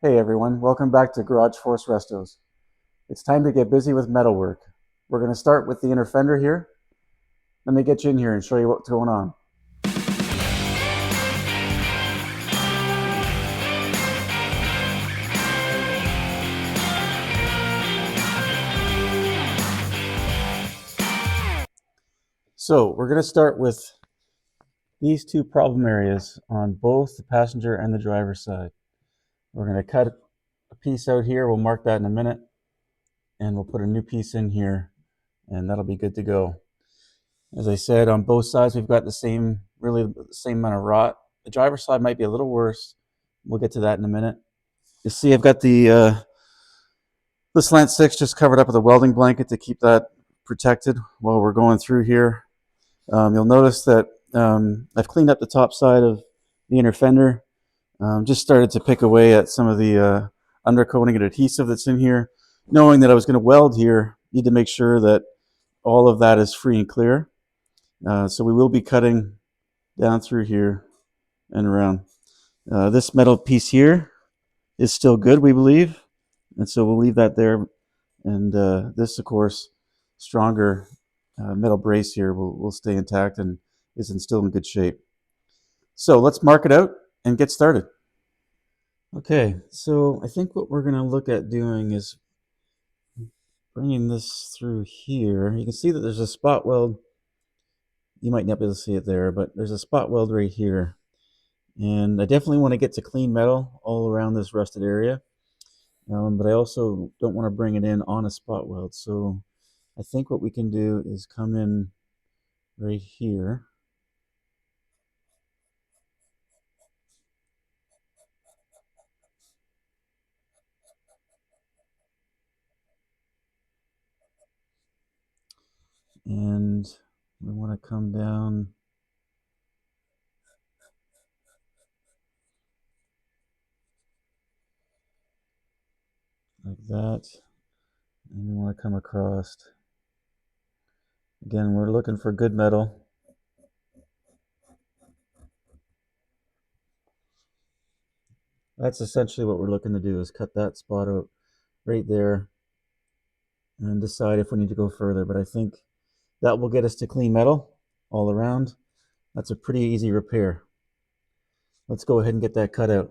Hey everyone, welcome back to Garage Force Restos. It's time to get busy with metalwork. We're going to start with the inner fender here. Let me get you in here and show you what's going on. So we're going to start with these two problem areas on both the passenger and the driver's side. We're going to cut a piece out here. We'll mark that in a minute, and we'll put a new piece in here, and that'll be good to go. As I said, on both sides we've got really the same amount of rot. The driver's side might be a little worse. We'll get to that in a minute. You see I've got the slant six just covered up with a welding blanket to keep that protected while we're going through here. You'll notice that I've cleaned up the top side of the inner fender. Just started to pick away at some of the undercoating and adhesive that's in here. Knowing that I was going to weld here, need to make sure that all of that is free and clear. So we will be cutting down through here and around. This metal piece here is still good, we believe, and so we'll leave that there. And this, of course, stronger metal brace here will stay intact and is still in good shape. So let's mark it out and get started. Okay, so I think what we're going to look at doing is bringing this through here. You can see that there's a spot weld. You might not be able to see it there, but there's a spot weld right here. And I definitely want to get to clean metal all around this rusted area. But I also don't want to bring it in on a spot weld. So I think what we can do is come in right here. And we want to come down like that. And we want to come across. Again, we're looking for good metal. That's essentially what we're looking to do, is cut that spot out right there and decide if we need to go further. But I think that will get us to clean metal all around. That's a pretty easy repair. Let's go ahead and get that cut out.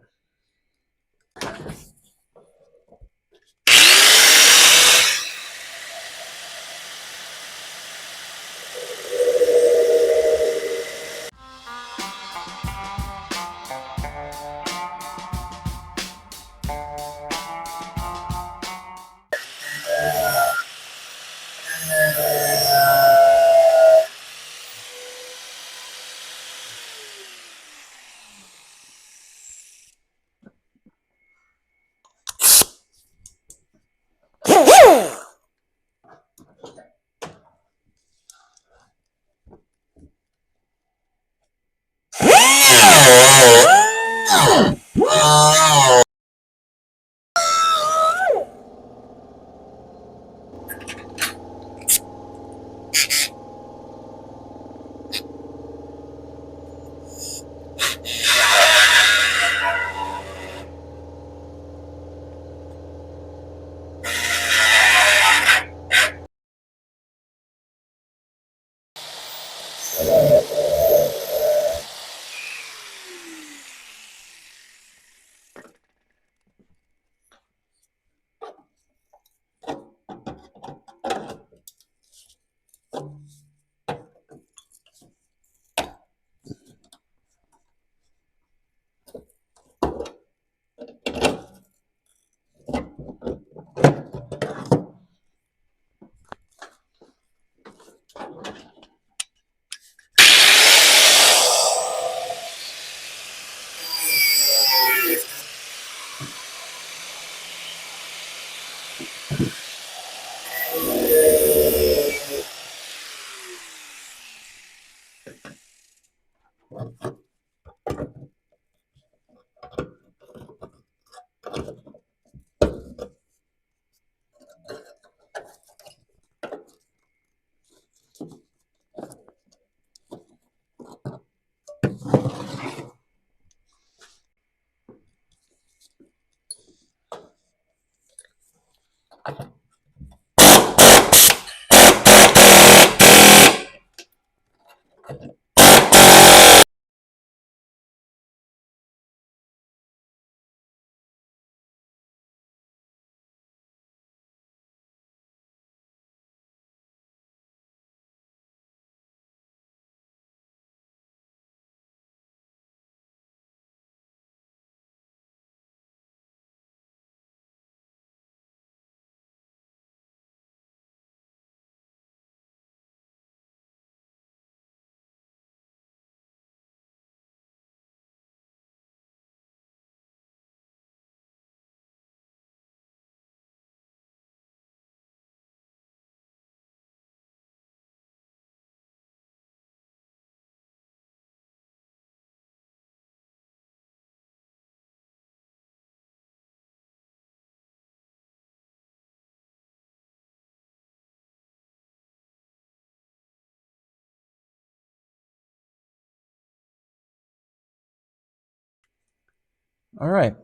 All right,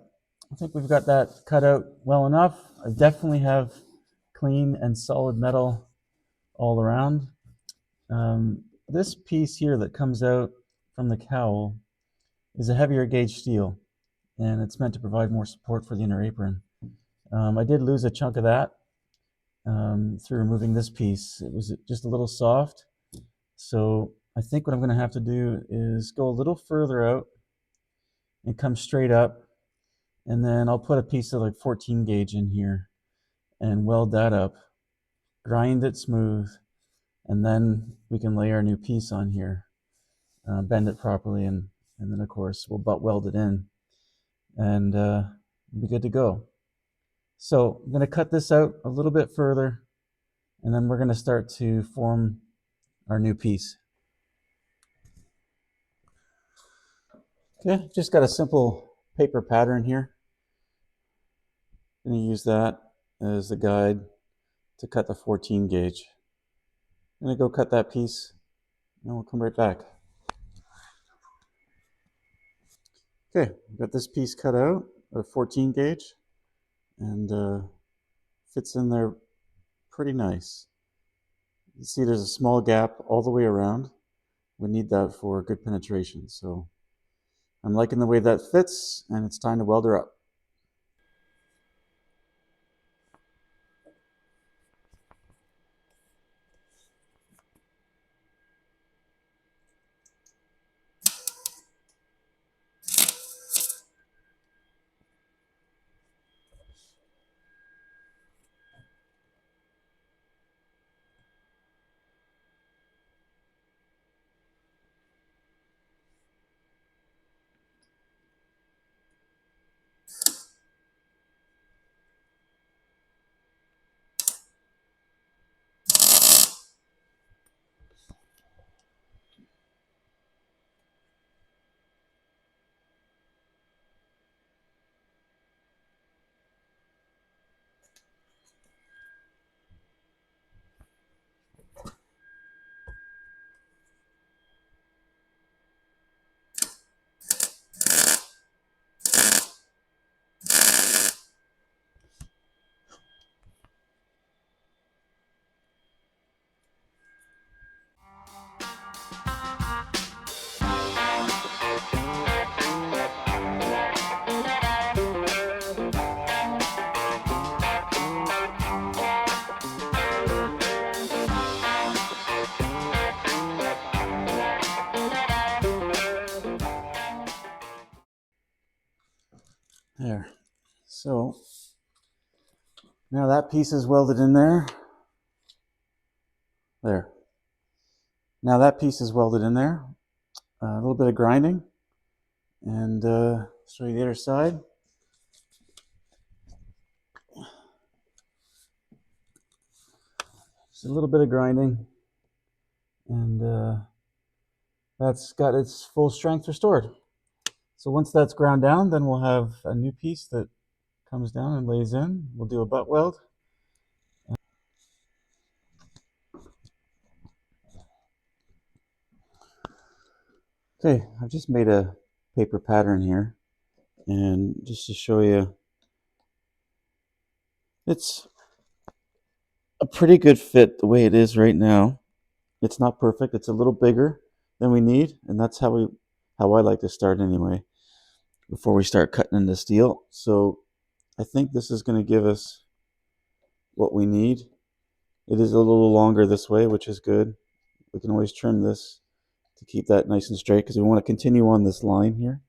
I think we've got that cut out well enough. I definitely have clean and solid metal all around. This piece here that comes out from the cowl is a heavier gauge steel, and it's meant to provide more support for the inner apron. I did lose a chunk of that through removing this piece. It was just a little soft, so I think what I'm going to have to do is go a little further out and come straight up, and then I'll put a piece of like 14 gauge in here and weld that up, grind it smooth, and then we can lay our new piece on here, bend it properly, and then of course we'll butt weld it in, and we'll be good to go. So I'm going to cut this out a little bit further, and then we're going to start to form our new piece. Okay, just got a simple paper pattern here. I'm going to use that as the guide to cut the 14 gauge. I'm going to go cut that piece, and we'll come right back. Okay, got this piece cut out, a 14 gauge, and fits in there pretty nice. You see there's a small gap all the way around. We need that for good penetration. So I'm liking the way that fits, and it's time to weld her up. There. So now that piece is welded in there. There. Now that piece is welded in there. A little bit of grinding, and show you the other side. Just a little bit of grinding, and that's got its full strength restored. So once that's ground down, then we'll have a new piece that comes down and lays in. We'll do a butt weld. Okay, I've just made a paper pattern here, and just to show you, it's a pretty good fit the way it is right now. It's not perfect. It's a little bigger than we need, and that's how I like to start anyway, before we start cutting into steel. So I think this is going to give us what we need. It is a little longer this way, which is good. We can always trim this to keep that nice and straight, because we want to continue on this line here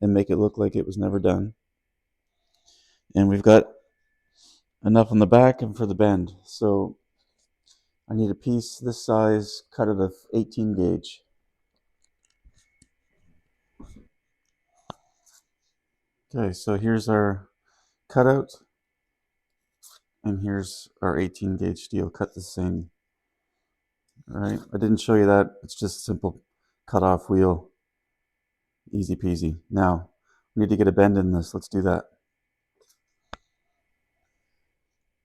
and make it look like it was never done. And we've got enough on the back and for the bend. So I need a piece this size, cut out of 18 gauge. Okay, so here's our cutout, and here's our 18 gauge steel cut the same. All right, I didn't show you that. It's just a simple cut off wheel. Easy peasy. Now, we need to get a bend in this. Let's do that.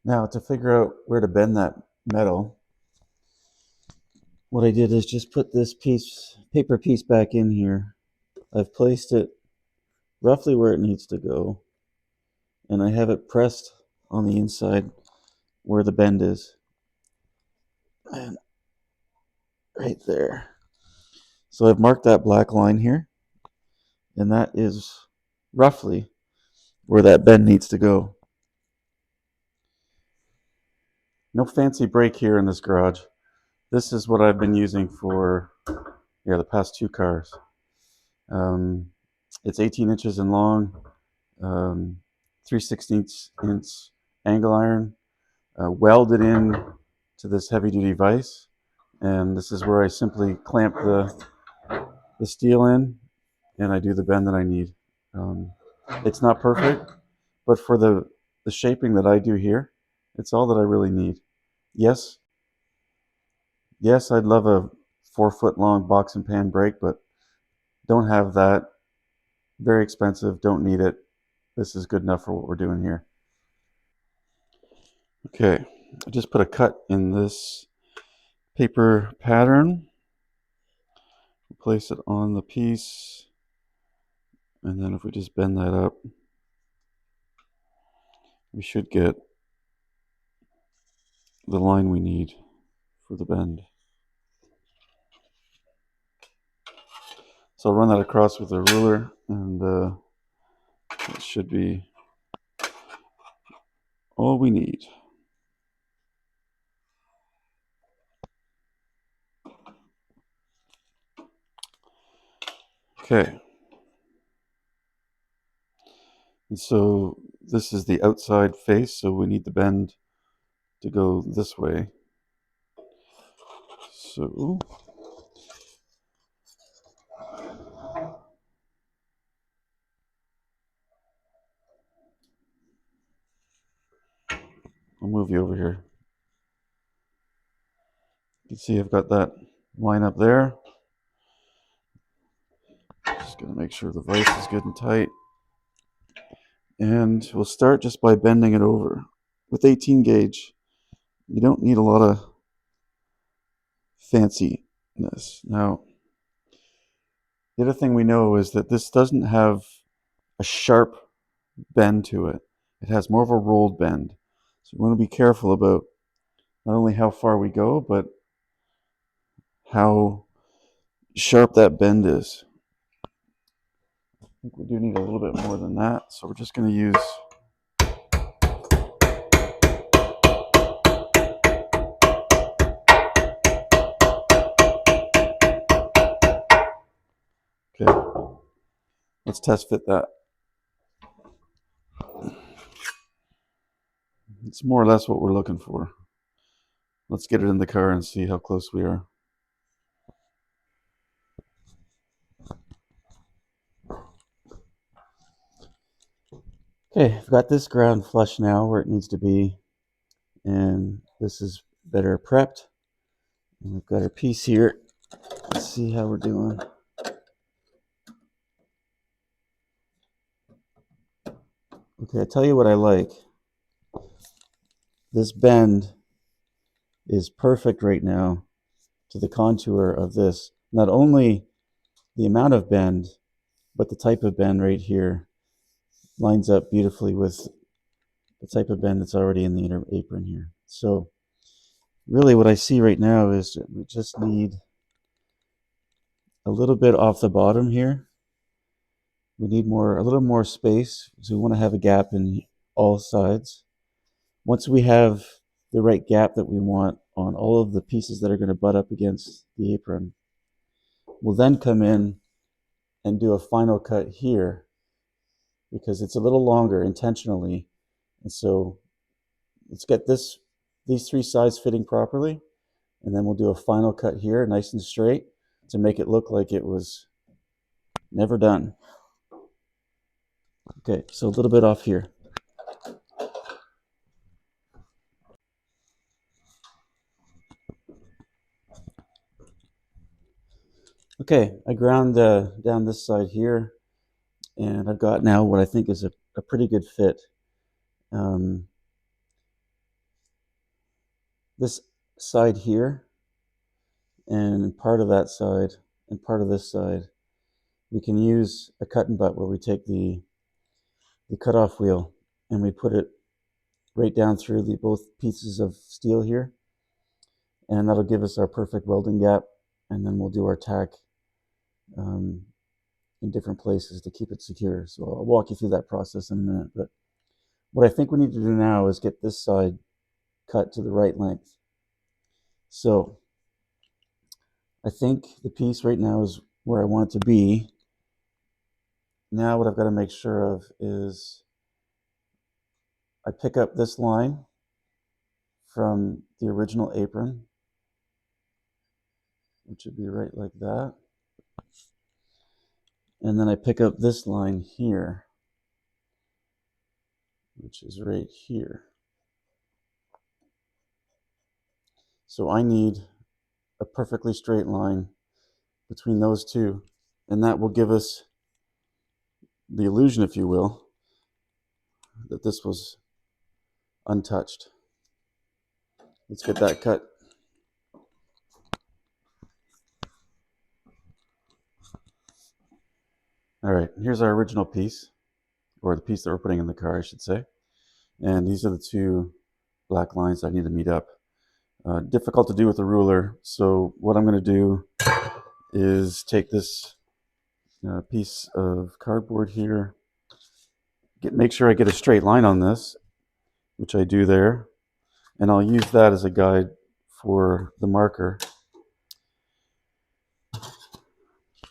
Now, to figure out where to bend that metal, what I did is just put this paper piece back in here. I've placed it roughly where it needs to go. And I have it pressed on the inside where the bend is. And right there. So I've marked that black line here, and that is roughly where that bend needs to go. No fancy brake here in this garage. This is what I've been using for the past two cars. It's 18 inches in long, 3/16 inch angle iron, welded in to this heavy duty vise, and this is where I simply clamp the steel in, and I do the bend that I need. It's not perfect, but for the shaping that I do here, it's all that I really need. Yes, I'd love a 4 foot long box and pan brake, but don't have that. Very expensive, don't need it. This is good enough for what we're doing here. Okay, I just put a cut in this paper pattern. Place it on the piece, and then if we just bend that up, we should get the line we need for the bend. So I'll run that across with a ruler, and it should be all we need. Okay. And so this is the outside face, so we need the bend to go this way. So I'll move you over here. You can see I've got that line up there. Just gonna make sure the vise is good and tight. And we'll start just by bending it over. With 18 gauge, you don't need a lot of fanciness. Now, the other thing we know is that this doesn't have a sharp bend to it. It has more of a rolled bend. So we want to be careful about not only how far we go, but how sharp that bend is. I think we do need a little bit more than that, so we're just going to use okay, let's test fit that. It's more or less what we're looking for. Let's get it in the car and see how close we are. Okay, I've got this ground flush now where it needs to be, and this is better prepped. And we've got our piece here. Let's see how we're doing. Okay, I'll tell you what I like. This bend is perfect right now to the contour of this. Not only the amount of bend, but the type of bend right here lines up beautifully with the type of bend that's already in the inner apron here. So really what I see right now is that we just need a little bit off the bottom here. We need a little more space, so we want to have a gap in all sides. Once we have the right gap that we want on all of the pieces that are going to butt up against the apron, we'll then come in and do a final cut here because it's a little longer intentionally. And so let's get these three sides fitting properly, and then we'll do a final cut here, nice and straight, to make it look like it was never done. Okay, so a little bit off here. Okay, I ground down this side here, and I've got now what I think is a pretty good fit. This side here, and part of that side, and part of this side we can use a cut and butt where we take the cutoff wheel and we put it right down through both pieces of steel here, and that'll give us our perfect welding gap, and then we'll do our tack in different places to keep it secure. So I'll walk you through that process in a minute, but what I think we need to do now is get this side cut to the right length. So I think the piece right now is where I want it to be. Now what I've got to make sure of is I pick up this line from the original apron, which would be right like that. And then I pick up this line here, which is right here. So I need a perfectly straight line between those two, and that will give us the illusion, if you will, that this was untouched. Let's get that cut. All right, here's our original piece, or the piece that we're putting in the car, I should say. And these are the two black lines I need to meet up. Difficult to do with a ruler, so what I'm going to do is take this piece of cardboard here, make sure I get a straight line on this, which I do there, and I'll use that as a guide for the marker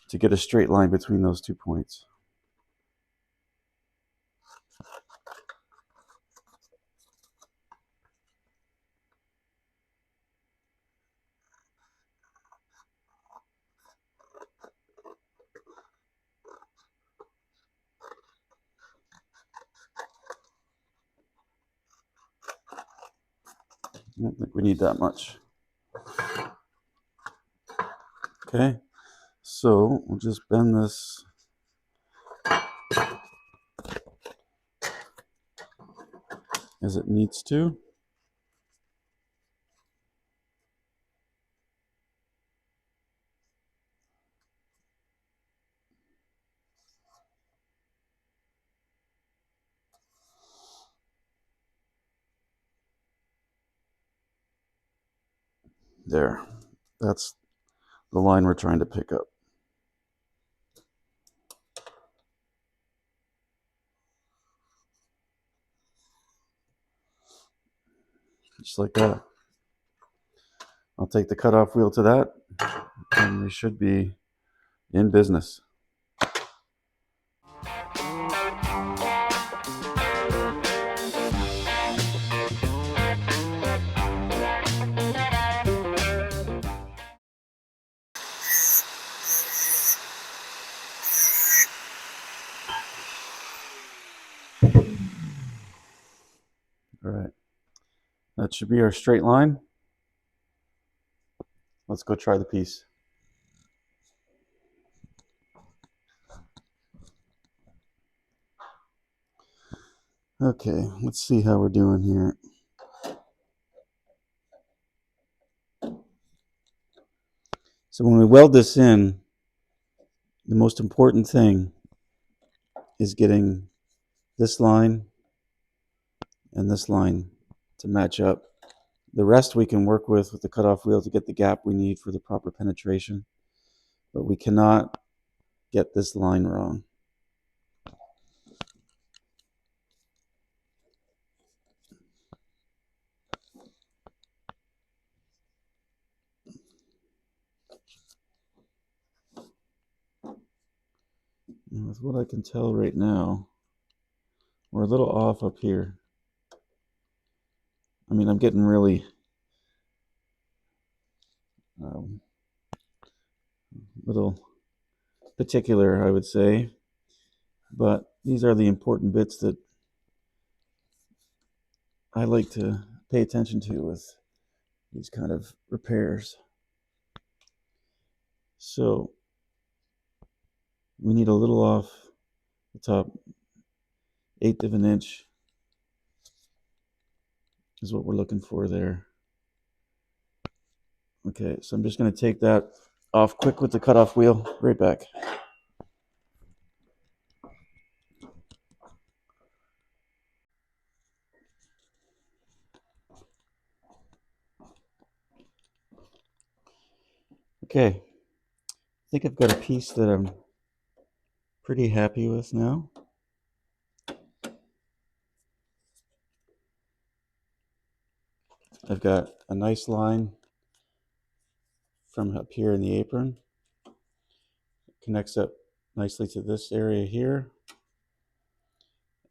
to get a straight line between those 2 points. I don't think we need that much. Okay, so we'll just bend this as it needs to. There, that's the line we're trying to pick up. Just like that. I'll take the cutoff wheel to that, and we should be in business. All right, that should be our straight line. Let's go try the piece. Okay, let's see how we're doing here. So when we weld this in, the most important thing is getting this line and this line to match up. The rest we can work with the cutoff wheel to get the gap we need for the proper penetration, but we cannot get this line wrong. And with what I can tell right now, we're a little off up here. I mean, I'm getting really little particular, I would say, but these are the important bits that I like to pay attention to with these kind of repairs. So we need a little off the top, 1/8 of an inch is what we're looking for there. Okay, so I'm just going to take that off quick with the cutoff wheel. Right back. Okay, I think I've got a piece that I'm pretty happy with now. I've got a nice line from up here in the apron. It connects up nicely to this area here.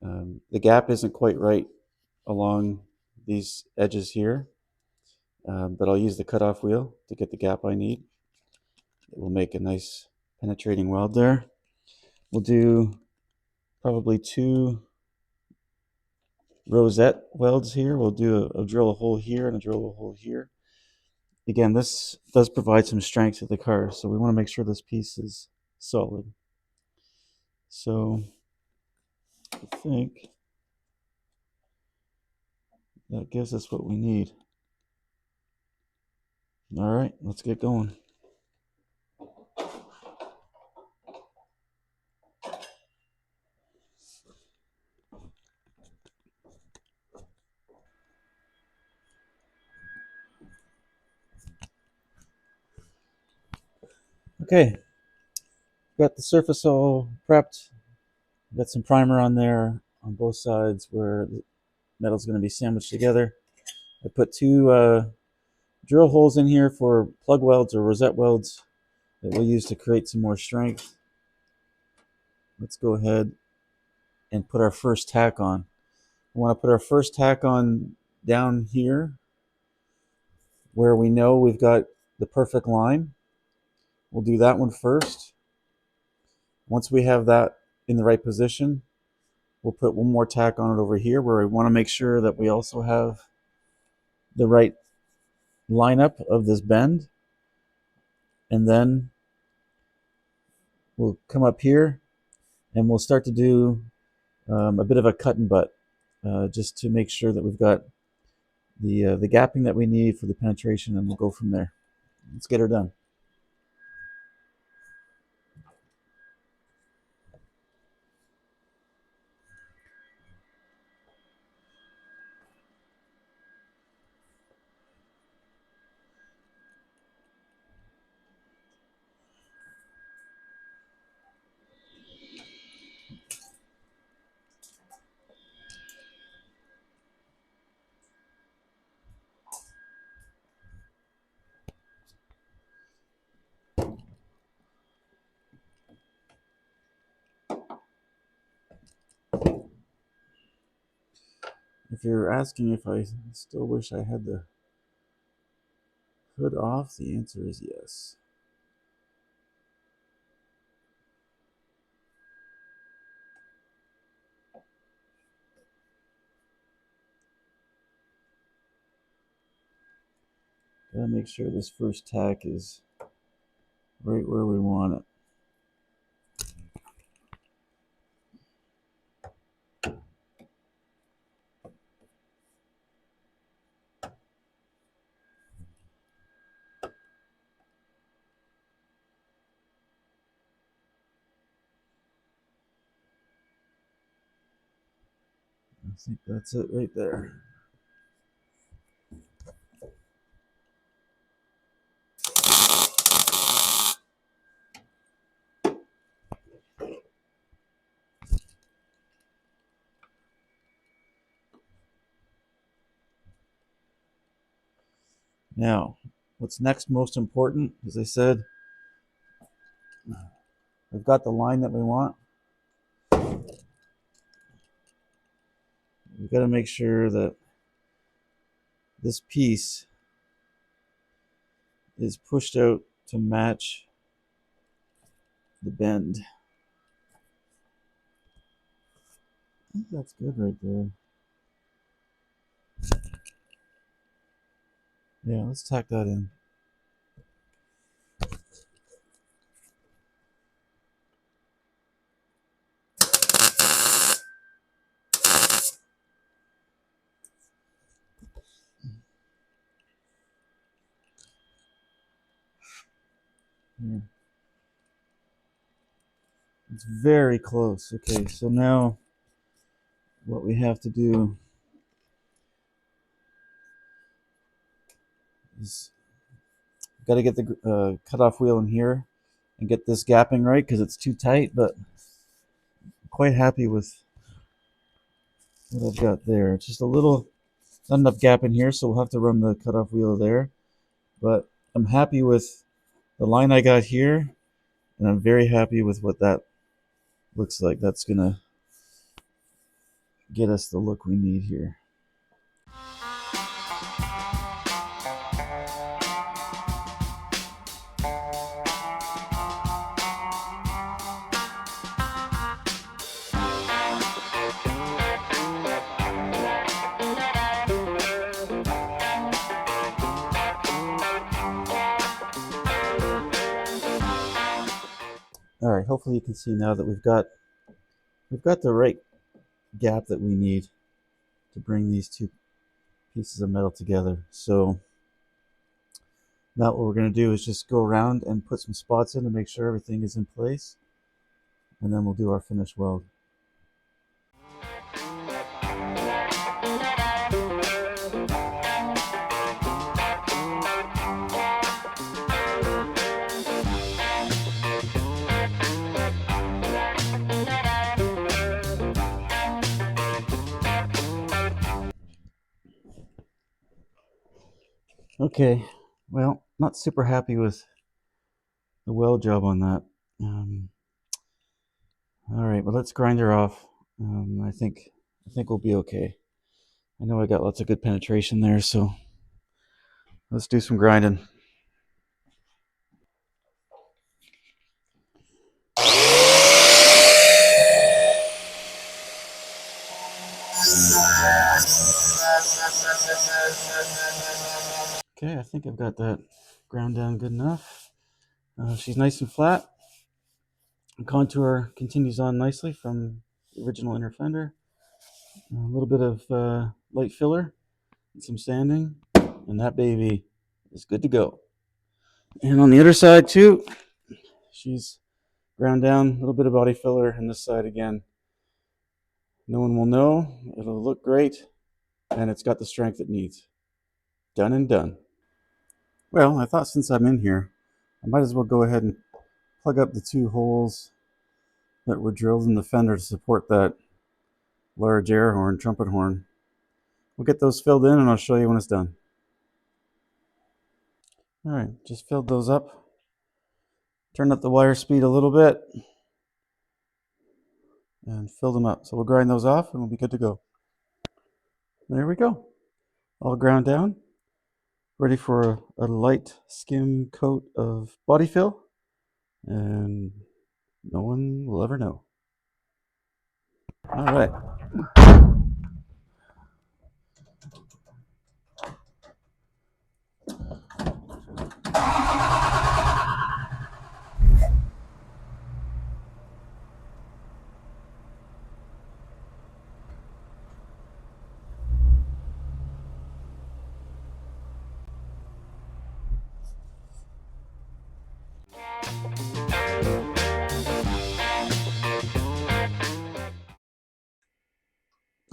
The gap isn't quite right along these edges here, but I'll use the cutoff wheel to get the gap I need. It will make a nice penetrating weld there. We'll do probably 2 rosette welds here. We'll do a drill a hole here and a drill a hole here. Again, this does provide some strength to the car, so we want to make sure this piece is solid. So I think that gives us what we need. All right, let's get going. Okay, got the surface all prepped. Got some primer on there on both sides where the metal's going to be sandwiched together. I put 2 drill holes in here for plug welds or rosette welds that we'll use to create some more strength. Let's go ahead and put our first tack on. We want to put our first tack on down here where we know we've got the perfect line. We'll do that one first. Once we have that in the right position, we'll put one more tack on it over here where we want to make sure that we also have the right lineup of this bend. And then we'll come up here and we'll start to do a bit of a cut and butt just to make sure that we've got the gapping that we need for the penetration, and we'll go from there. Let's get her done. If you're asking if I still wish I had the hood off, the answer is yes. Gotta make sure this first tack is right where we want it. I think that's it right there. Now, what's next most important, as I said, we've got the line that we want. We've got to make sure that this piece is pushed out to match the bend. I think that's good right there. Yeah, let's tack that in. Yeah. It's very close. Okay, so now what we have to do is Got to get the cutoff wheel in here and get this gapping right because it's too tight, but I'm quite happy with what I've got there. It's just a little, not enough gap in here, so we'll have to run the cutoff wheel there. But I'm happy with the line I got here, and I'm very happy with what that looks like. That's going to get us the look we need here. All right, hopefully you can see now that we've got the right gap that we need to bring these two pieces of metal together. So now what we're going to do is just go around and put some spots in to make sure everything is in place, and then we'll do our finish weld. Okay, well, not super happy with the weld job on that. All right, but let's grind her off. I think we'll be okay. I know I got lots of good penetration there, so let's do some grinding. Okay, I think I've got that ground down good enough. She's nice and flat. The contour continues on nicely from the original inner fender. A little bit of light filler and some sanding, and that baby is good to go. And on the other side too, she's ground down, a little bit of body filler, and this side again. No one will know. It'll look great, and it's got the strength it needs. Done and done. Well, I thought since I'm in here, I might as well go ahead and plug up the two holes that were drilled in the fender to support that large air horn, trumpet horn. We'll get those filled in and I'll show you when it's done. All right, just filled those up. Turned up the wire speed a little bit and filled them up. So we'll grind those off and we'll be good to go. There we go. All ground down. Ready for a light skim coat of body fill. And no one will ever know. All right.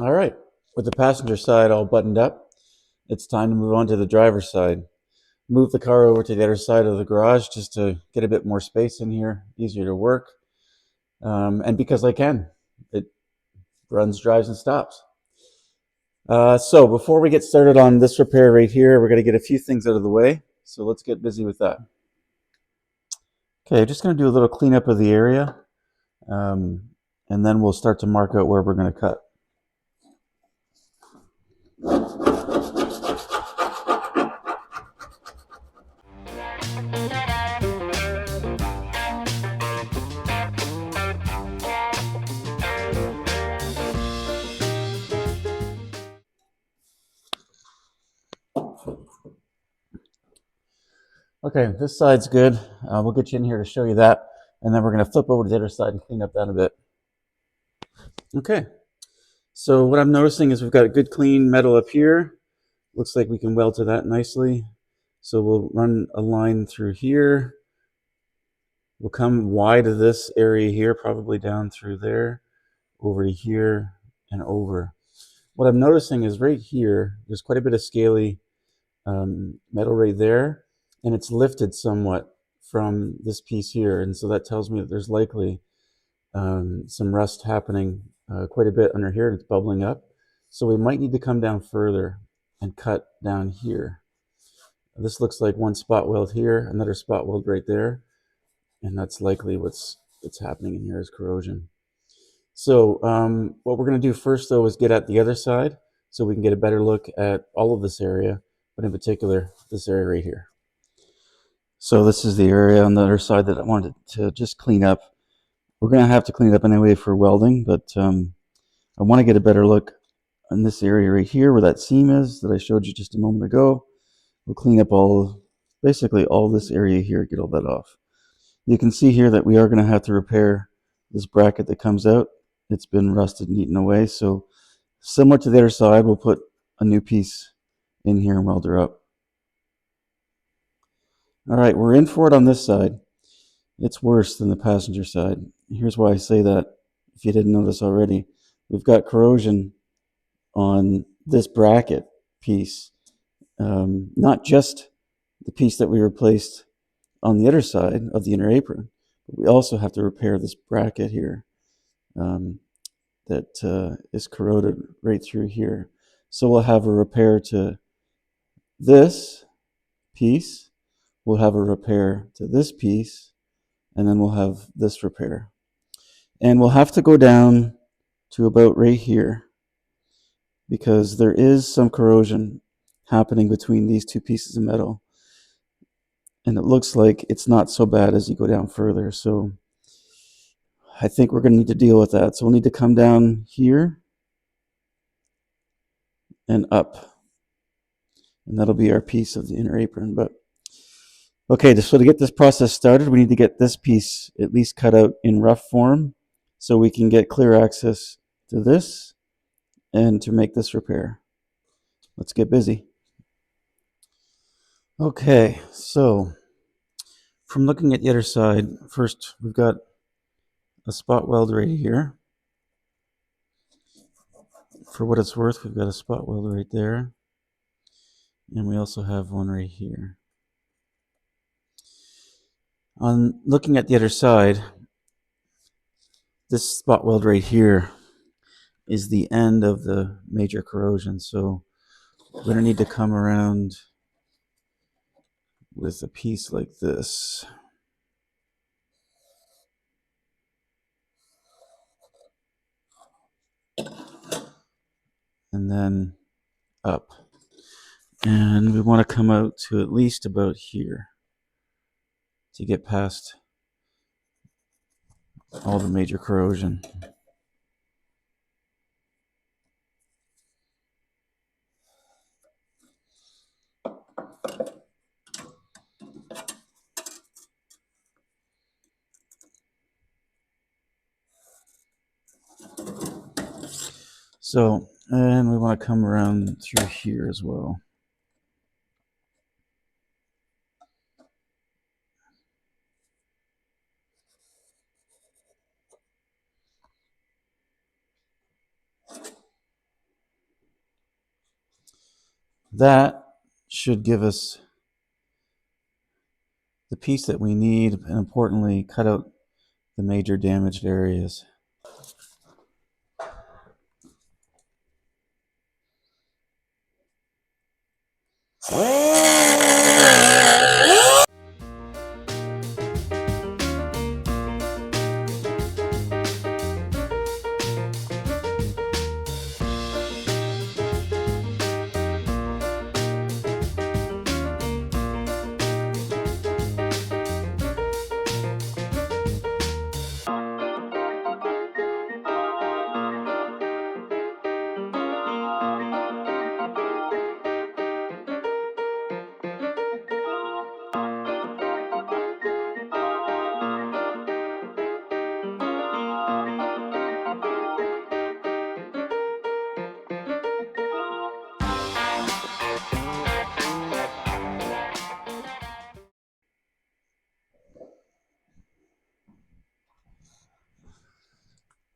All right. With the passenger side all buttoned up, it's time to move on to the driver's side. Move the car over to the other side of the garage just to get a bit more space in here, easier to work. And because I can, it runs, drives, and stops. So before we get started on this repair right here, we're going to get a few things out of the way. So let's get busy with that. Okay, just going to do a little cleanup of the area, and then we'll start to mark out where we're going to cut. Okay, this side's good. We'll get you in here to show you that, and then we're going to flip over to the other side and clean up that a bit. Okay, so what I'm noticing is we've got a good clean metal up here. Looks like we can weld to that nicely. So we'll run a line through here. We'll come wide of this area here, probably down through there, over to here, and over. What I'm noticing is right here, there's quite a bit of scaly metal right there. and it's lifted somewhat from this piece here, and so that tells me that there's likely some rust happening quite a bit under here, and it's bubbling up. So we might need to come down further and cut down here. This looks like one spot weld here, another spot weld right there, and that's likely what's happening in here is corrosion. So what we're going to do first, though, is get at the other side so we can get a better look at all of this area, but in particular, this area right here. So this is the area on the other side that I wanted to just clean up. We're going to have to clean it up anyway for welding, but I want to get a better look on this area right here where that seam is that I showed you just a moment ago. We'll clean up basically all this area here, get all that off. You can see here that we are going to have to repair this bracket that comes out. It's been rusted and eaten away, so similar to the other side, we'll put a new piece in here and weld her up. All right, we're in for it on this side. It's worse than the passenger side. Here's why I say that, if you didn't notice already. We've got corrosion on this bracket piece, not just the piece that we replaced on the other side of the inner apron, but we also have to repair this bracket here that is corroded right through here. So we'll have a repair to this piece, we'll have a repair to this piece, and then we'll have this repair. And we'll have to go down to about right here because there is some corrosion happening between these two pieces of metal. And it looks like it's not so bad as you go down further. So I think we're going to need to deal with that. So we'll need to come down here and up. And that'll be our piece of the inner apron. But okay, so to get this process started, we need to get this piece at least cut out in rough form so we can get clear access to this and to make this repair. Let's get busy. Okay, so from looking at the other side, first we've got a spot weld right here. For what it's worth, we've got a spot weld right there. And we also have one right here. On looking at the other side, this spot weld right here is the end of the major corrosion. So we're going to need to come around with a piece like this. And then up. And we want to come out to at least about here to get past all the major corrosion. So, and we want to come around through here as well. That should give us the piece that we need, and importantly, cut out the major damaged areas.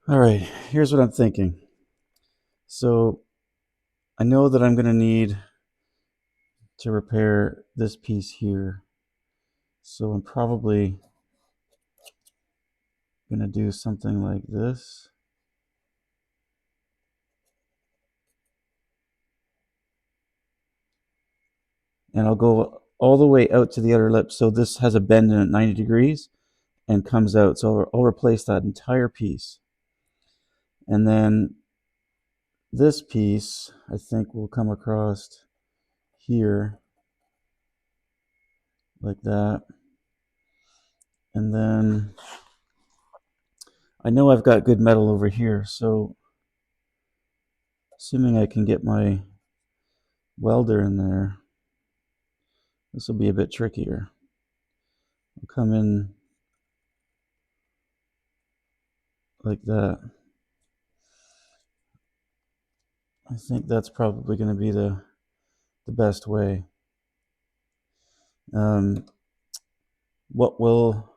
All right, here's what I'm thinking. So I know that I'm going to need to repair this piece here So I'm probably going to do something like this. And I'll go all the way out to the outer lip. So this has a bend in at 90 degrees and comes out. So I'll replace that entire piece. And then this piece, I think, will come across here like that. And then I know I've got good metal over here, so assuming I can get my welder in there, this will be a bit trickier. I'll come in like that. I think that's probably going to be the best way. What will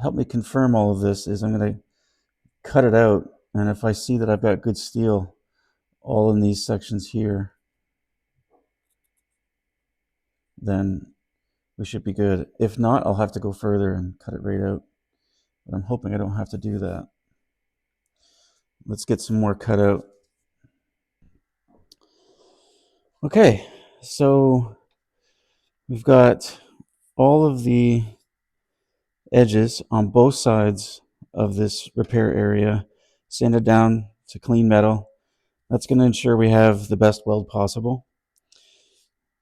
help me confirm all of this is I'm going to cut it out, and if I see that I've got good steel all in these sections here, then we should be good. If not, I'll have to go further and cut it right out, but I'm hoping I don't have to do that. Let's get some more cut out. Okay, so we've got all of the edges on both sides of this repair area sanded down to clean metal. That's going to ensure we have the best weld possible.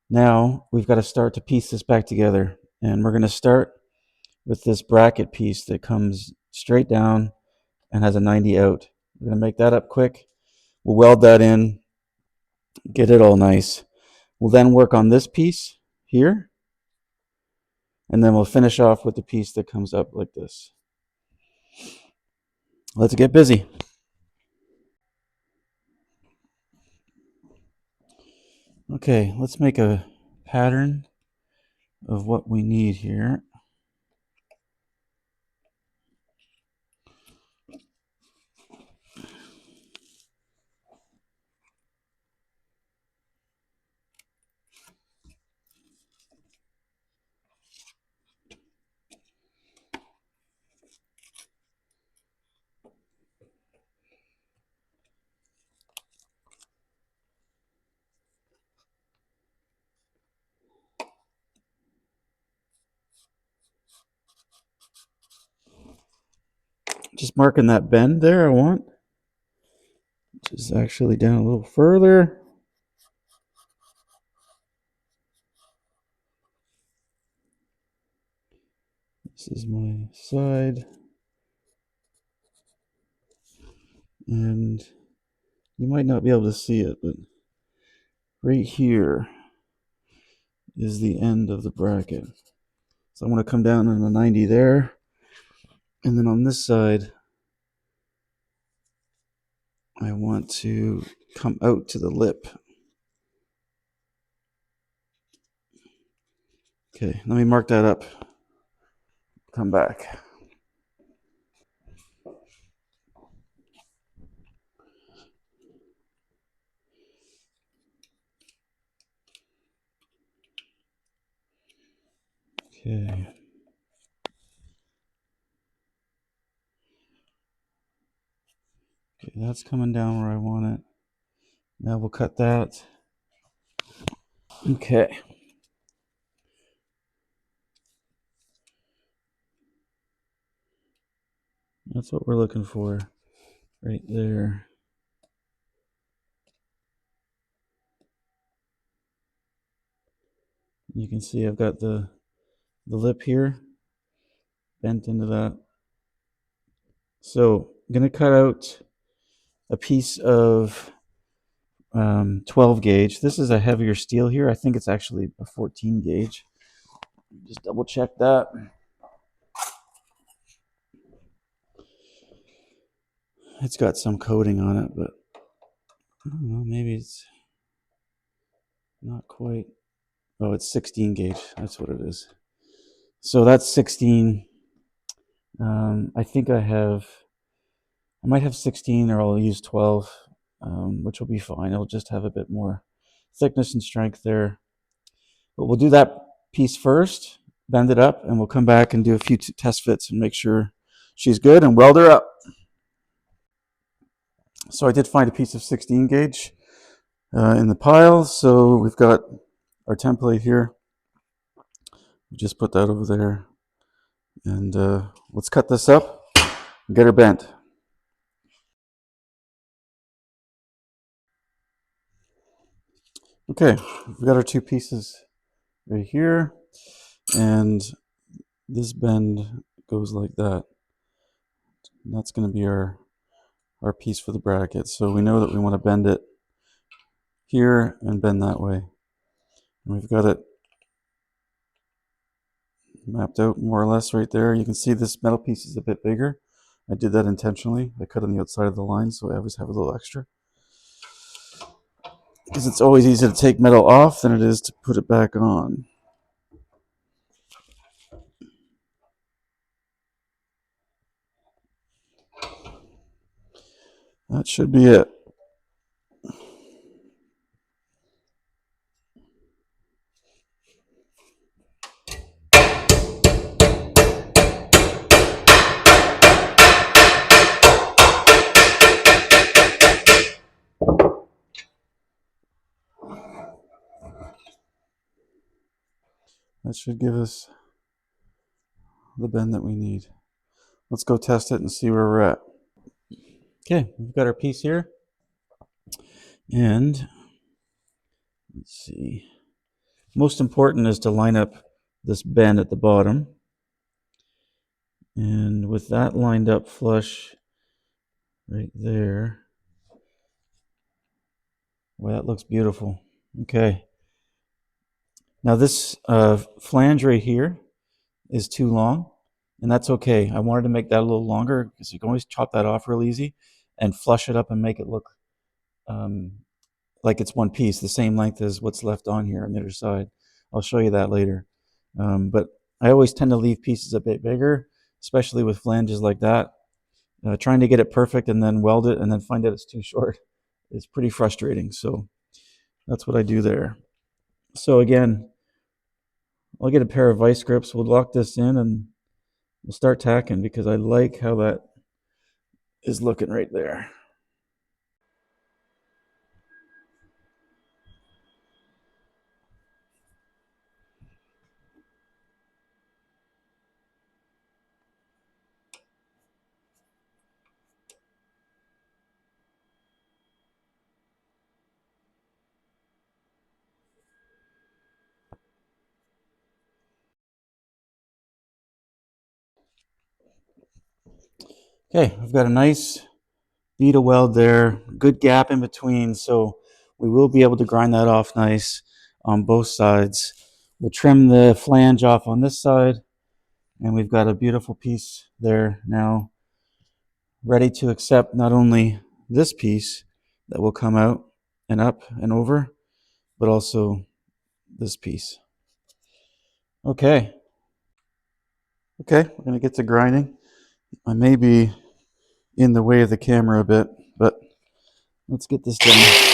Now we've got to start to piece this back together, and we're going to start with this bracket piece that comes straight down and has a 90 out. We're going to make that up quick. We'll weld that in, get it all nice. We'll then work on this piece here, and then we'll finish off with the piece that comes up like this. Let's get busy. Okay, let's make a pattern of what we need here. Just marking that bend there I want, which is actually down a little further. This is my side. And you might not be able to see it, but right here is the end of the bracket. So I want to come down on the 90 there. And then on this side, I want to come out to the lip. Okay, let me mark that up. Come back. Okay. Okay, that's coming down where I want it. Now we'll cut that. Okay. That's what we're looking for right there. You can see I've got the lip here bent into that. So I'm going to cut out a piece of 12 gauge. This is a heavier steel here. I think it's actually a 14 gauge. Just double check that. It's got some coating on it, but I don't know, maybe it's not quite. Oh, it's 16 gauge. That's what it is. So that's 16. I think I might have 16, or I'll use 12, which will be fine. It'll just have a bit more thickness and strength there. But we'll do that piece first, bend it up, and we'll come back and do a few test fits and make sure she's good and weld her up. So I did find a piece of 16 gauge in the pile. So we've got our template here. We just put that over there. And let's cut this up and get her bent. Okay, we've got our two pieces right here. And this bend goes like that. And that's going to be our piece for the bracket. So we know that we want to bend it here and bend that way. And we've got it mapped out more or less right there. You can see this metal piece is a bit bigger. I did that intentionally. I cut on the outside of the line, so I always have a little extra. Because it's always easier to take metal off than it is to put it back on. That should be it. That should give us the bend that we need. Let's go test it and see where we're at. Okay, we've got our piece here. And let's see. Most important is to line up this bend at the bottom. And with that lined up flush right there, well, that looks beautiful. Okay. Now this flange right here is too long, and that's okay. I wanted to make that a little longer because you can always chop that off real easy and flush it up and make it look like it's one piece, the same length as what's left on here on the other side. I'll show you that later. But I always tend to leave pieces a bit bigger, especially with flanges like that. Trying to get it perfect and then weld it and then find out it's too short is pretty frustrating. So that's what I do there. So again, I'll get a pair of vice grips. We'll lock this in and we'll start tacking because I like how that is looking right there. Okay, I've got a nice bead of weld there, good gap in between, so we will be able to grind that off nice on both sides. We'll trim the flange off on this side, and we've got a beautiful piece there now, ready to accept not only this piece that will come out and up and over, but also this piece. Okay, we're going to get to grinding. I may be in the way of the camera a bit, but let's get this done.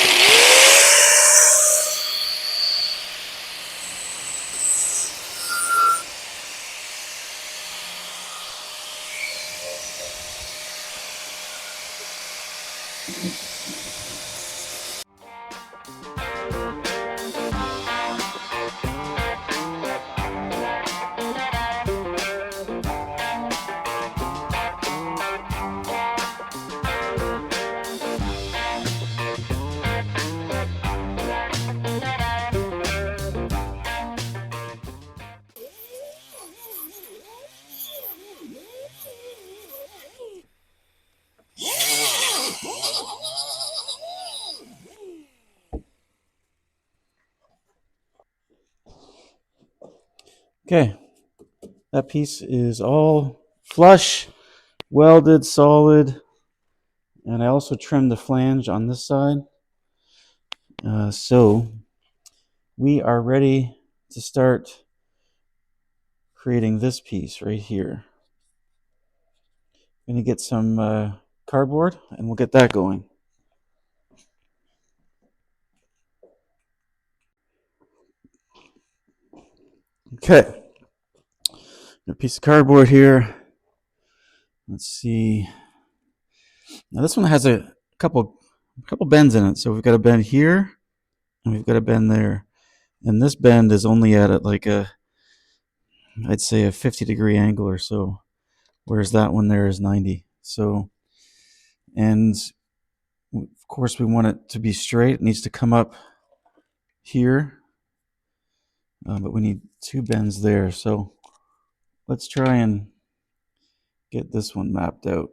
Okay, that piece is all flush, welded, solid, and I also trimmed the flange on this side. So we are ready to start creating this piece right here. I'm going to get some cardboard and we'll get that going. Okay, Got a piece of cardboard here. Let's see. Now this one has a couple bends in it. So we've got a bend here, and we've got a bend there. And this bend is only at like I'd say a 50-degree angle or so, whereas that one there is 90. So, and of course we want it to be straight. It needs to come up here, but we need two bends there. So let's try and get this one mapped out.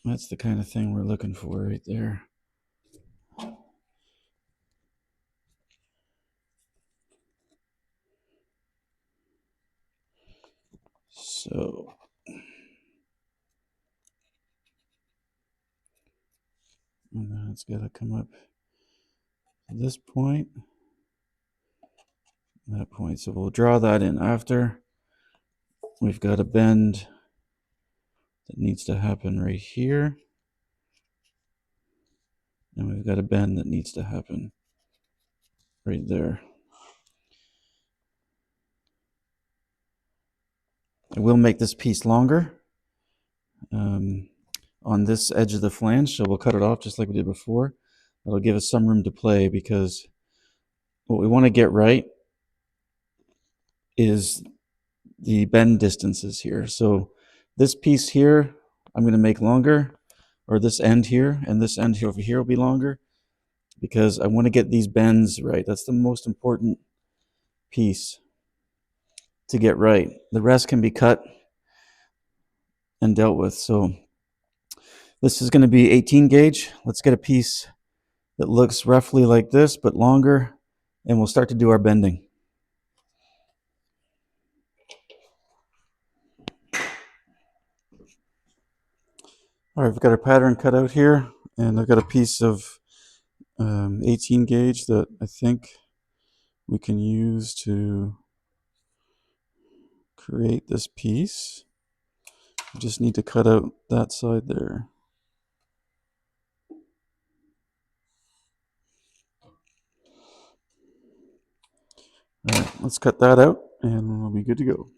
That's the kind of thing we're looking for right there. So and then it's got to come up to this point, that point. So we'll draw that in after. We've got a bend that needs to happen right here. And we've got a bend that needs to happen right there. I will make this piece longer on this edge of the flange, so we'll cut it off just like we did before. That'll give us some room to play, because what we want to get right is the bend distances here. So this piece here I'm going to make longer, or this end here, and this end here over here will be longer, because I want to get these bends right. That's the most important piece to get right. The rest can be cut and dealt with. So this is going to be 18 gauge. Let's get a piece that looks roughly like this, but longer, and we'll start to do our bending. All right, we've got our pattern cut out here, and I've got a piece of 18 gauge that I think we can use to create this piece. We just need to cut out that side there. All right, let's cut that out, and we'll be good to go.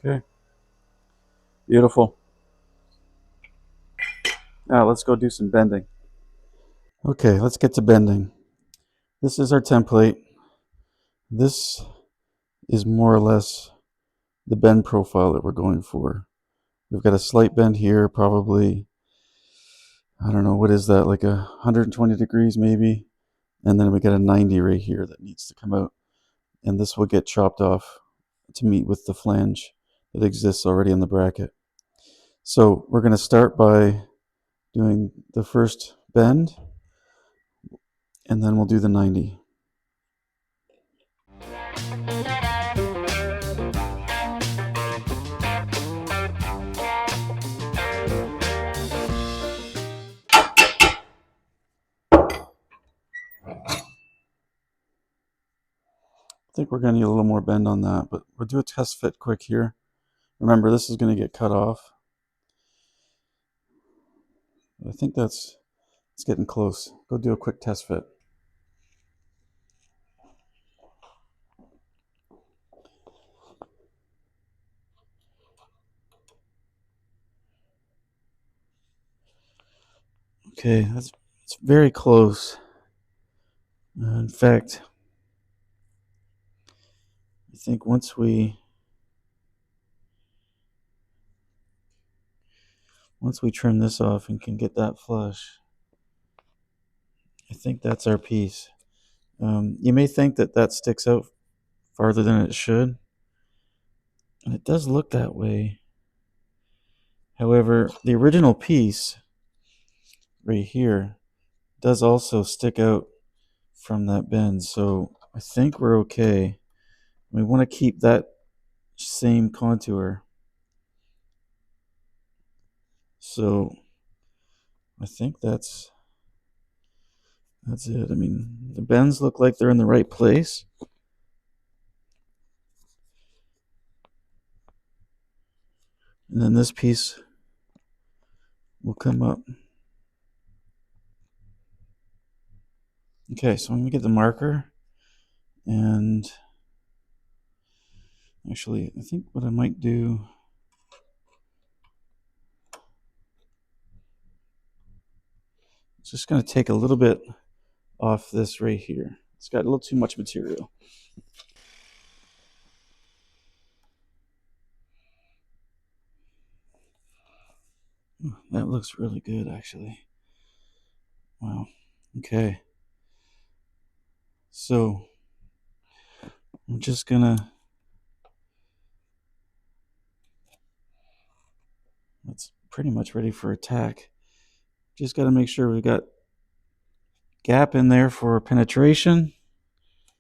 Okay, beautiful. Now let's go do some bending. Okay, let's get to bending. This is our template. This is more or less the bend profile that we're going for. We've got a slight bend here, probably, I don't know, what is that, like 120 degrees maybe? And then we got a 90 right here that needs to come out. And this will get chopped off to meet with the flange that exists already in the bracket. So we're going to start by doing the first bend, and then we'll do the 90. I think we're going to need a little more bend on that, but we'll do a test fit quick here. Remember, this is going to get cut off. I think it's getting close. Go do a quick test fit. Okay, it's very close. In fact, I think once we once we trim this off and can get that flush, I think that's our piece. You may think that that sticks out farther than it should, and it does look that way. However, the original piece right here does also stick out from that bend, so I think we're okay. We want to keep that same contour. So I think that's it. I mean, the bends look like they're in the right place. And then this piece will come up. Okay, so I'm going to get the marker. And actually, I think what I might do, is just going to take a little bit off this right here. It's got a little too much material. That looks really good, actually. Wow. Okay. So I'm just gonna, that's pretty much ready for attack. Just got to make sure we've got gap in there for penetration.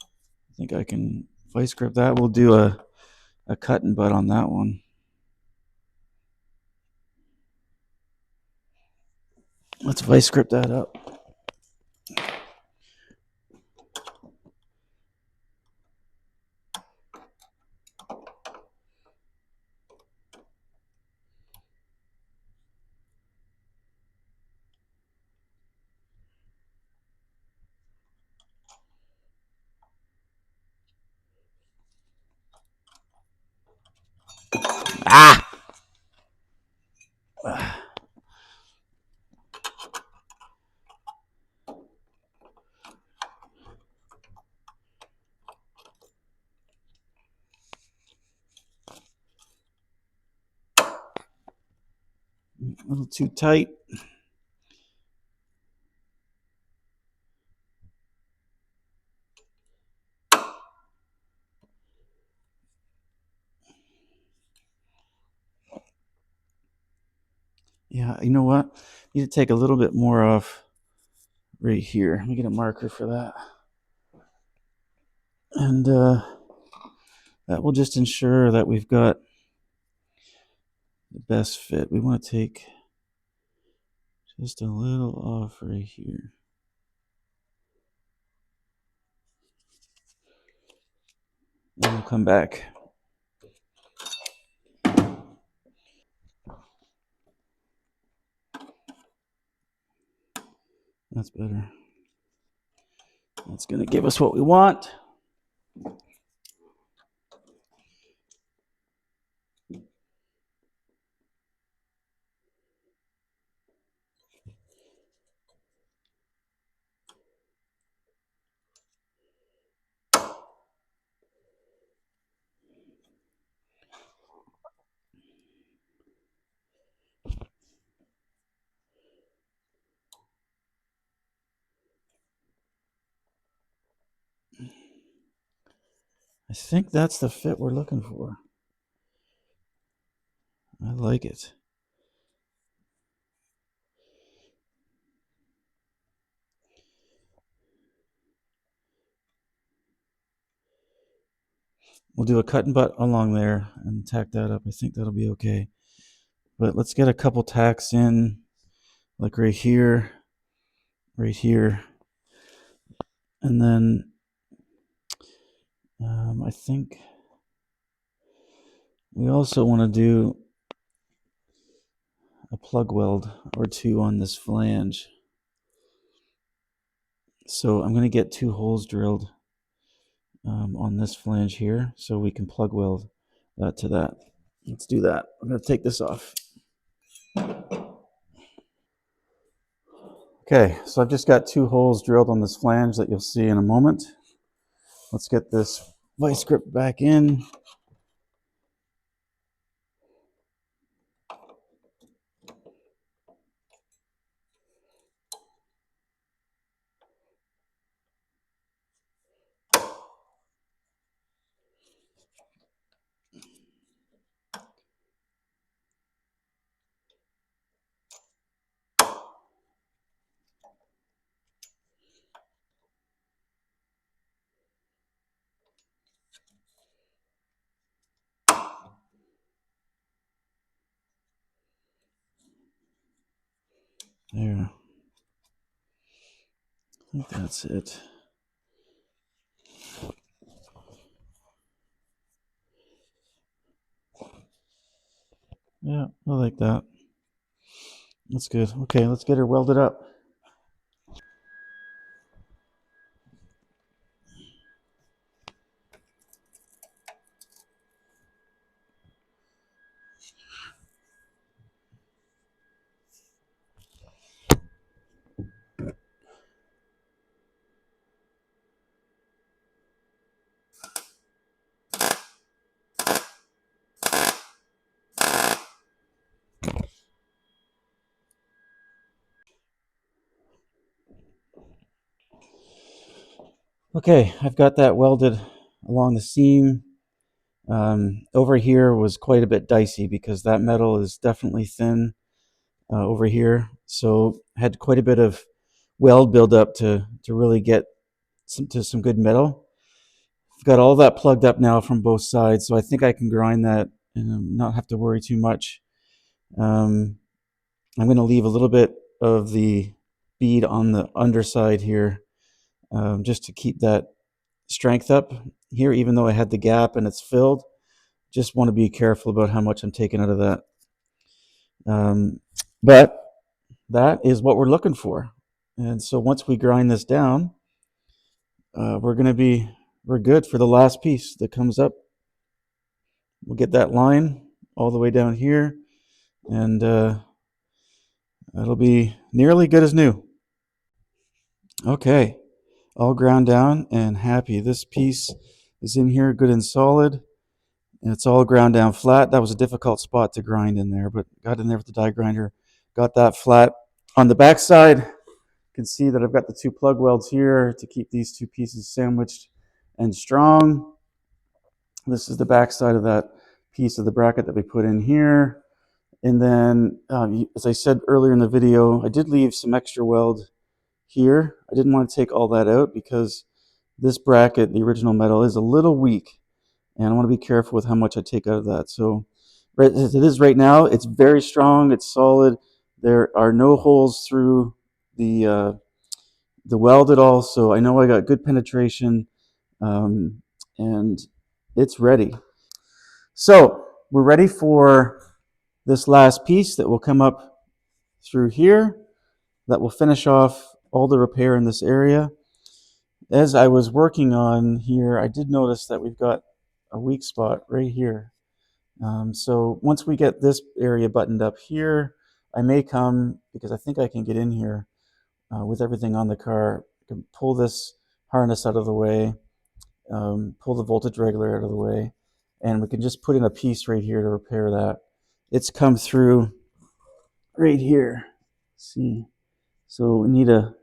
I think I can vice grip that. We'll do a cut and butt on that one. Let's vice grip that up. Ah! A little too tight. Yeah, you know what? Need to take a little bit more off right here. Let me get a marker for that. And that will just ensure that we've got the best fit. We want to take just a little off right here. Then we'll come back. That's better. That's going to give us what we want. I think that's the fit we're looking for. I like it. We'll do a cut and butt along there and tack that up. I think that'll be okay. But let's get a couple tacks in, like right here, and then I think we also want to do a plug weld or two on this flange. So I'm going to get 2 holes drilled on this flange here so we can plug weld that to that. Let's do that. I'm going to take this off. Okay, so I've just got 2 holes drilled on this flange that you'll see in a moment. Let's get this vice grip back in. There. I think that's it. Yeah, I like that. That's good. Okay, let's get her welded up. Okay, I've got that welded along the seam. Over here was quite a bit dicey because that metal is definitely thin over here. So I had quite a bit of weld buildup to really get some good metal. I've got all that plugged up now from both sides, so I think I can grind that and not have to worry too much. Um, I'm going to leave a little bit of the bead on the underside here, just to keep that strength up here, even though I had the gap and it's filled. Just want to be careful about how much I'm taking out of that. But that is what we're looking for. And so once we grind this down, we're good for the last piece that comes up. We'll get that line all the way down here, and it'll be nearly good as new. Okay, all ground down and happy. This piece is in here good and solid, and it's all ground down flat. That was a difficult spot to grind in there, but got in there with the die grinder, got that flat. On the back side, you can see that I've got the two plug welds here to keep these two pieces sandwiched and strong. This is the back side of that piece of the bracket that we put in here. And then, as I said earlier in the video, I did leave some extra weld here. I didn't want to take all that out because this bracket, the original metal, is a little weak. And I want to be careful with how much I take out of that. So right as it is right now, it's very strong, it's solid. There are no holes through the weld at all. So I know I got good penetration, and it's ready. So we're ready for this last piece that will come up through here that will finish off all the repair in this area. As I was working on here, I did notice that we've got a weak spot right here. So once we get this area buttoned up here, I may come, because I think I can get in here with everything on the car. I can pull this harness out of the way, pull the voltage regulator out of the way, and we can just put in a piece right here to repair that. It's come through right here. See, so we need a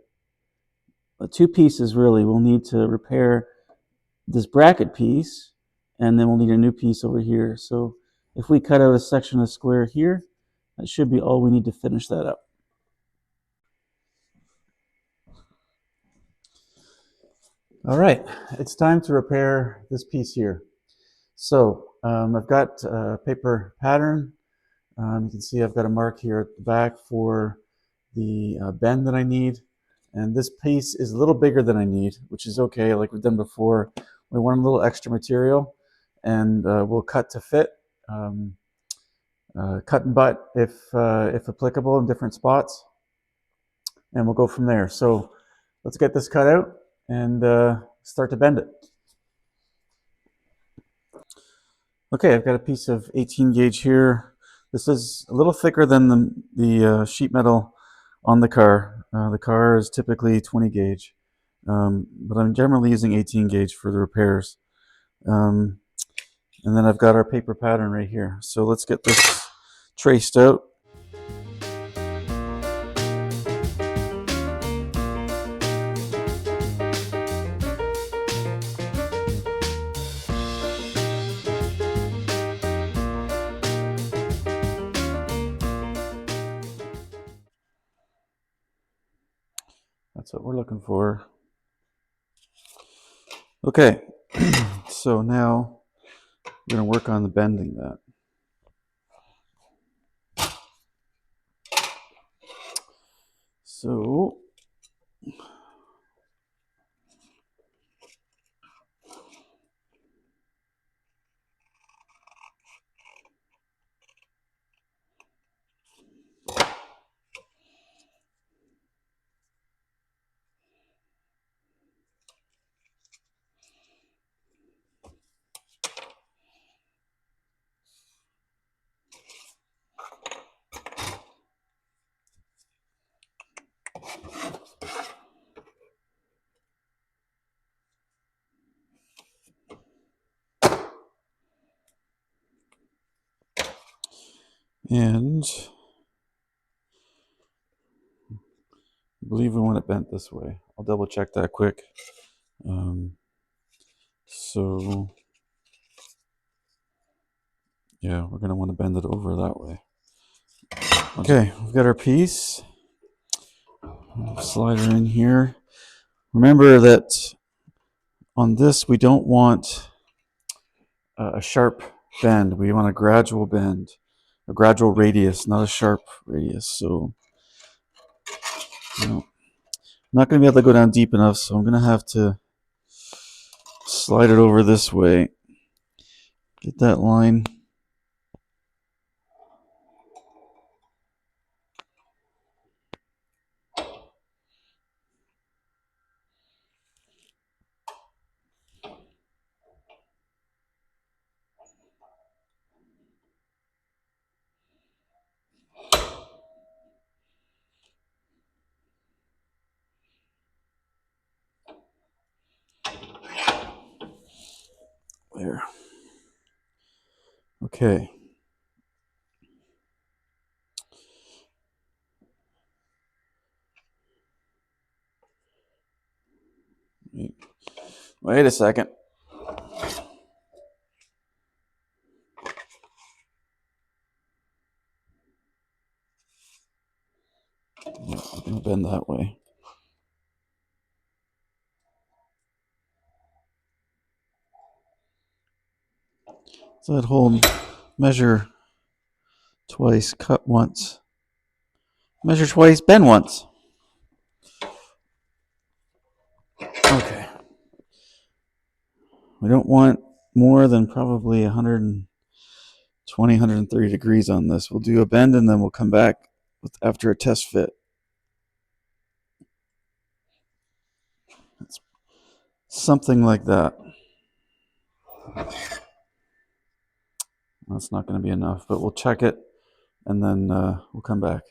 two pieces really. We'll need to repair this bracket piece, and then we'll need a new piece over here. So if we cut out a section of square here, that should be all we need to finish that up. All right, it's time to repair this piece here. So I've got a paper pattern. You can see I've got a mark here at the back for the bend that I need. And this piece is a little bigger than I need, which is okay, like we've done before. We want a little extra material, and we'll cut to fit, cut and butt if applicable in different spots, and we'll go from there. So let's get this cut out and start to bend it. Okay, I've got a piece of 18 gauge here. This is a little thicker than the sheet metal on the car. The car is typically 20 gauge, but I'm generally using 18 gauge for the repairs. And then I've got our paper pattern right here. So let's get this traced out. That's what we're looking for. Okay, so now we're going to work on the bending that. So and I believe we want it bent this way. I'll double check that quick. So yeah, we're gonna want to bend it over that way. Okay, we've got our piece. Slide her in here. Remember that on this we don't want a sharp bend. We want a gradual bend, a gradual radius, not a sharp radius. So I'm not going to be able to go down deep enough, so I'm going to have to slide it over this way. Get that line. There. Okay. Wait a second. Yeah, I'm going to bend that way. So that whole measure twice, cut once. Measure twice, bend once. Okay. We don't want more than probably 120, 130 degrees on this. We'll do a bend and then we'll come back after a test fit. It's something like that. That's not going to be enough, but we'll check it and then we'll come back.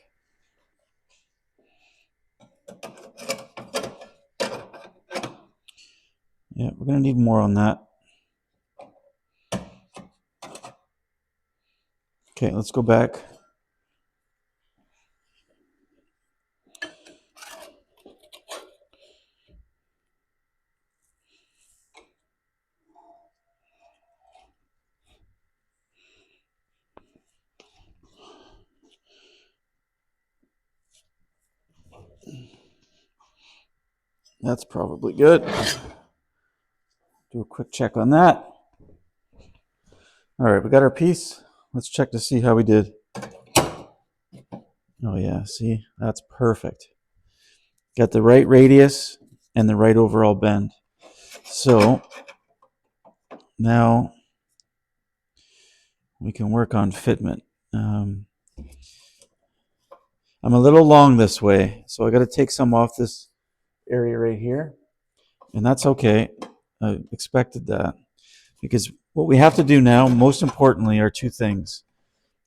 Yeah, we're going to need more on that. Okay, let's go back. That's probably good. Do a quick check on that. All right, we got our piece. Let's check to see how we did. Oh yeah, see, that's perfect. Got the right radius and the right overall bend. So now we can work on fitment. I'm a little long this way, so I got to take some off this area right here, and that's okay. I expected that, because what we have to do now, most importantly, are two things.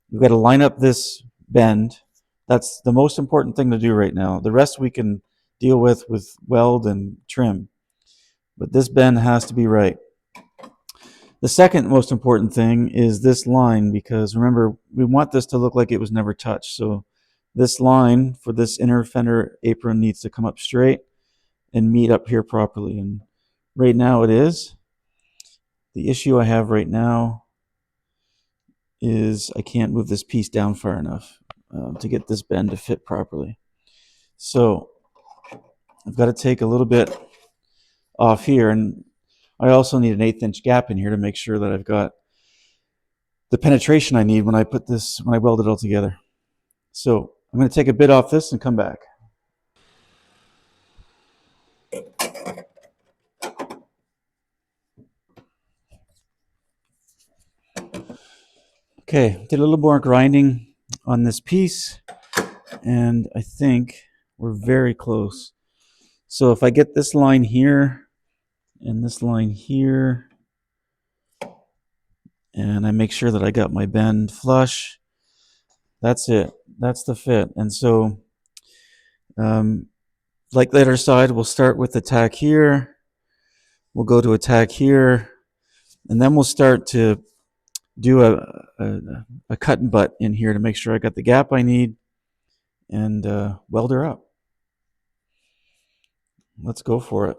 We've got to line up this bend. That's the most important thing to do right now. The rest we can deal with weld and trim, but this bend has to be right. The second most important thing is this line, because remember, we want this to look like it was never touched. So this line for this inner fender apron needs to come up straight and meet up here properly. And right now it is. The issue I have right now is I can't move this piece down far enough to get this bend to fit properly. So I've got to take a little bit off here, and I also need an 1/8 inch gap in here to make sure that I've got the penetration I need when I weld it all together. So I'm going to take a bit off this and come back. Okay, did a little more grinding on this piece, and I think we're very close. So if I get this line here and this line here, and I make sure that I got my bend flush, that's it. That's the fit. And so, like the other side, we'll start with the tack here. We'll go to a tack here, and then we'll start to do a cut and butt in here to make sure I got the gap I need, and weld her up. Let's go for it.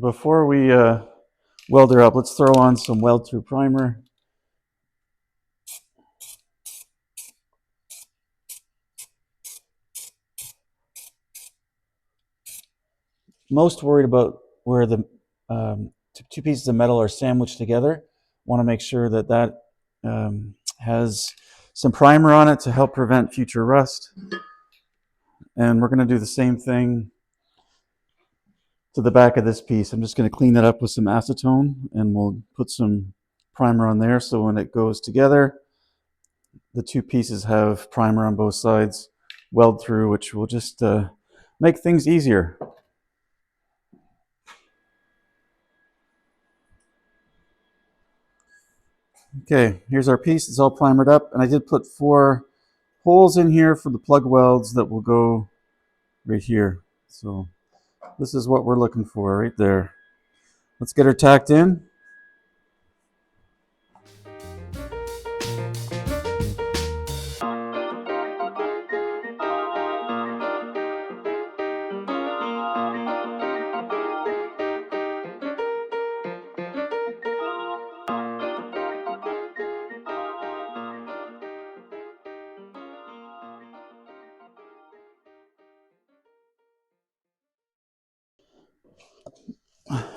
Before we weld her up, let's throw on some weld through primer. Most worried about where the two pieces of metal are sandwiched together. Want to make sure that that has some primer on it to help prevent future rust. And we're going to do the same thing to the back of this piece. I'm just going to clean that up with some acetone, and we'll put some primer on there so when it goes together, the two pieces have primer on both sides, weld through, which will just make things easier. Okay, here's our piece. It's all primered up, and I did put 4 holes in here for the plug welds that will go right here. So this is what we're looking for right there. Let's get her tacked in.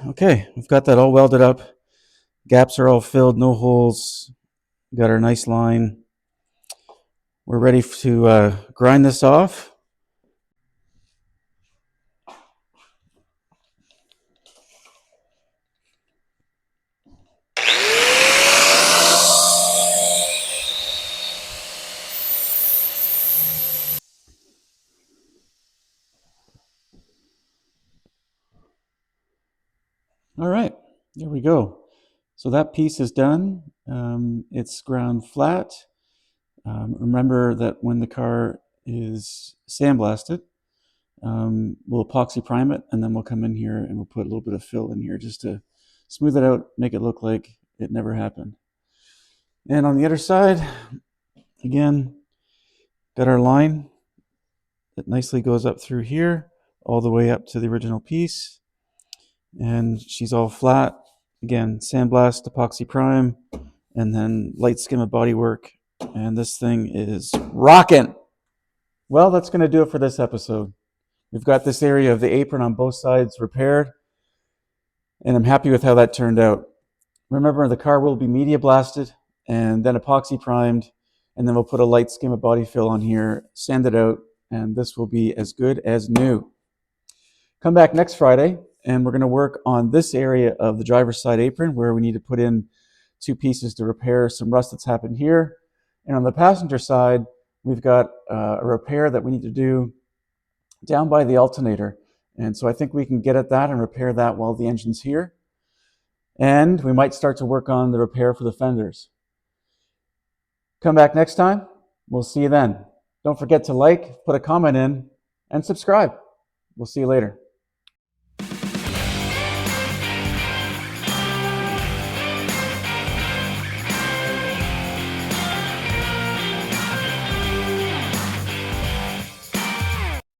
Okay, we've got that all welded up. Gaps are all filled, no holes. Got our nice line. We're ready to grind this off. All right, there we go. So that piece is done. It's ground flat. Remember that when the car is sandblasted, we'll epoxy prime it, and then we'll come in here and we'll put a little bit of fill in here just to smooth it out, make it look like it never happened. And on the other side, again, got our line that nicely goes up through here, all the way up to the original piece. And she's all flat. Again, sandblast, epoxy prime, and then light skim of bodywork. And this thing is rocking. Well, that's going to do it for this episode. We've got this area of the apron on both sides repaired, and I'm happy with how that turned out. Remember, the car will be media blasted and then epoxy primed, and then we'll put a light skim of body fill on here, sand it out, and this will be as good as new. Come back next Friday, and we're going to work on this area of the driver's side apron where we need to put in 2 pieces to repair some rust that's happened here. And on the passenger side, we've got a repair that we need to do down by the alternator. And so I think we can get at that and repair that while the engine's here. And we might start to work on the repair for the fenders. Come back next time. We'll see you then. Don't forget to like, put a comment in, and subscribe. We'll see you later.